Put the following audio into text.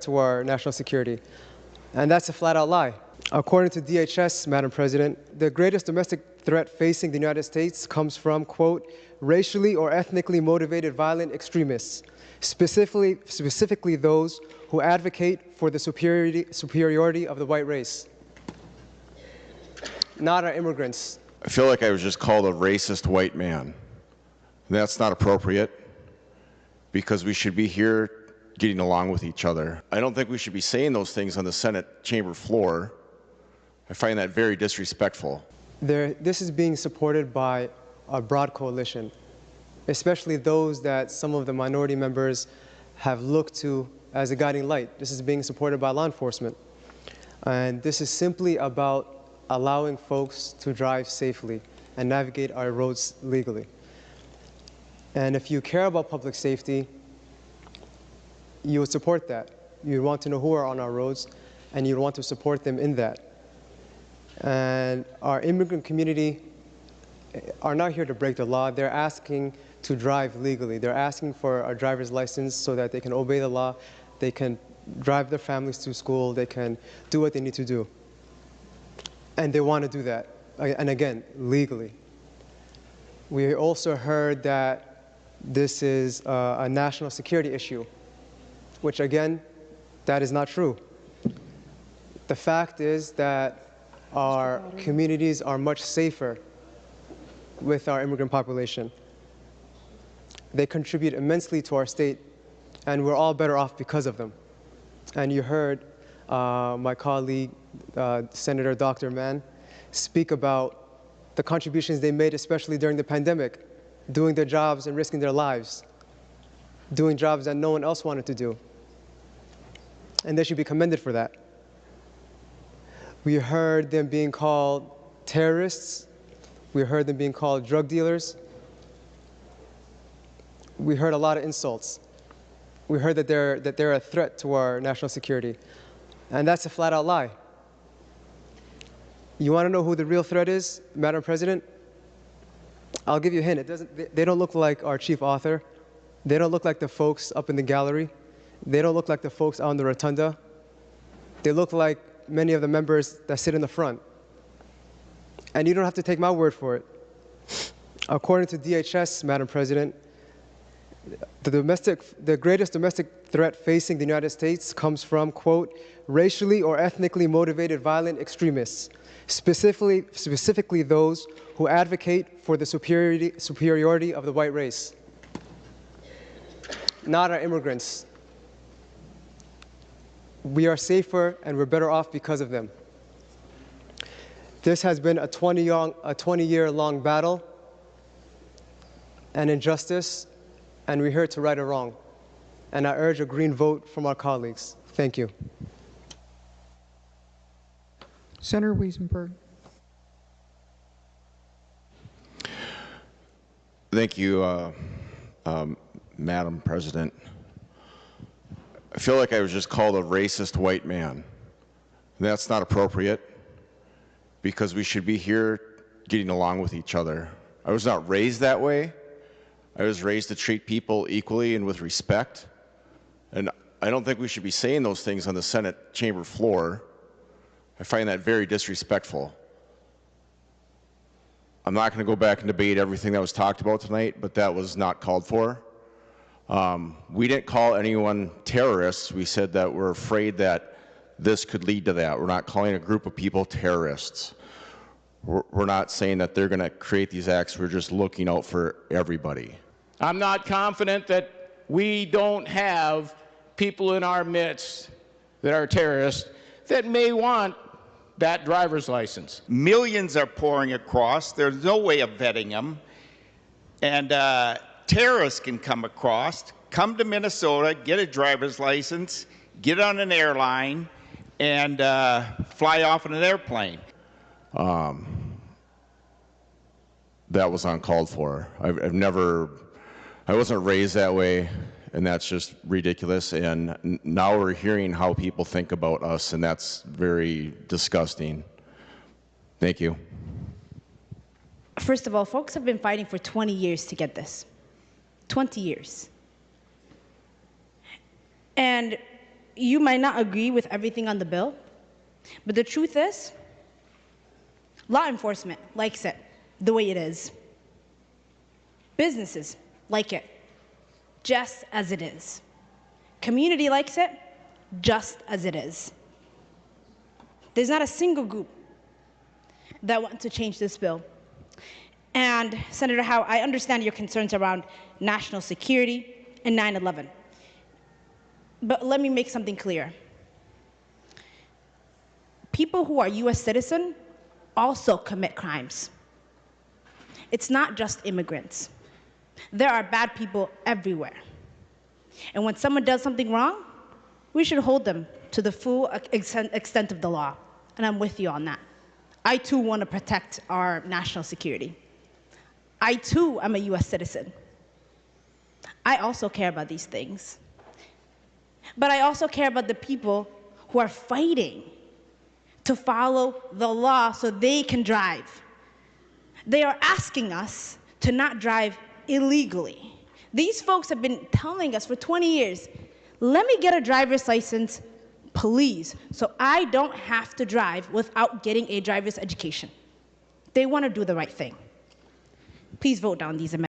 to our national security. And that's a flat-out lie. According to DHS, Madam President, the greatest domestic threat facing the United States comes from, quote, racially or ethnically motivated violent extremists, specifically those who advocate for the superiority of the white race, not our immigrants. I feel like I was just called a racist white man. That's not appropriate because we should be here getting along with each other. I don't think we should be saying those things on the Senate chamber floor. I find that very disrespectful. This is being supported by a broad coalition, especially those that some of the minority members have looked to as a guiding light. This is being supported by law enforcement. And this is simply about allowing folks to drive safely and navigate our roads legally. And if you care about public safety, you would support that. You want to know who are on our roads, and you want to support them in that. And our immigrant community are not here to break the law. They're asking to drive legally. They're asking for a driver's license so that they can obey the law, they can drive their families to school, they can do what they need to do. And they want to do that, and again, legally. We also heard that this is a national security issue, which again, that is not true. The fact is that our communities are much safer with our immigrant population. They contribute immensely to our state, and we're all better off because of them. And you heard my colleague, Senator Dr. Mann, speak about the contributions they made, especially during the pandemic, doing their jobs and risking their lives, doing jobs that no one else wanted to do. And they should be commended for that. We heard them being called terrorists. We heard them being called drug dealers. We heard a lot of insults. We heard that they're a threat to our national security. And that's a flat-out lie. You want to know who the real threat is, Madam President? I'll give you a hint. They don't look like our chief author. They don't look like the folks up in the gallery. They don't look like the folks out in the rotunda. They look like many of the members that sit in the front. And you don't have to take my word for it. According to DHS, Madam President, the greatest domestic threat facing the United States comes from, quote, racially or ethnically motivated violent extremists, specifically those who advocate for the superiority of the white race, not our immigrants. We are safer and we're better off because of them. This has been a 20-year-long battle and injustice, and we're here to right a wrong. And I urge a green vote from our colleagues. Thank you. Senator Weisenberg. Thank you, Madam President. I feel like I was just called a racist white man. That's not appropriate because we should be here getting along with each other. I was not raised that way. I was raised to treat people equally and with respect. And I don't think we should be saying those things on the Senate chamber floor. I find that very disrespectful. I'm not going to go back and debate everything that was talked about tonight, but that was not called for. We didn't call anyone terrorists. We said that we're afraid that this could lead to that. We're not calling a group of people terrorists. We're not saying that they're going to create these acts. We're just looking out for everybody. I'm not confident that we don't have people in our midst that are terrorists that may want that driver's license. Millions are pouring across. There's no way of vetting them. And terrorists can come across, come to Minnesota, get a driver's license, get on an airline, and fly off in an airplane. That was uncalled for. I wasn't raised that way, and that's just ridiculous. And now we're hearing how people think about us, and that's very disgusting. Thank you. First of all, folks have been fighting for 20 years to get this. 20 years. And you might not agree with everything on the bill, but the truth is, law enforcement likes it the way it is. Businesses like it just as it is. Community likes it just as it is. There's not a single group that wants to change this bill. And Senator Howe, I understand your concerns around national security and 9/11. But let me make something clear. People who are US citizens also commit crimes. It's not just immigrants. There are bad people everywhere. And when someone does something wrong, we should hold them to the full extent of the law. And I'm with you on that. I too want to protect our national security. I too am a US citizen. I also care about these things. But I also care about the people who are fighting to follow the law so they can drive. They are asking us to not drive illegally. These folks have been telling us for 20 years, let me get a driver's license, please, so I don't have to drive without getting a driver's education. They want to do the right thing. Please vote down these amendments.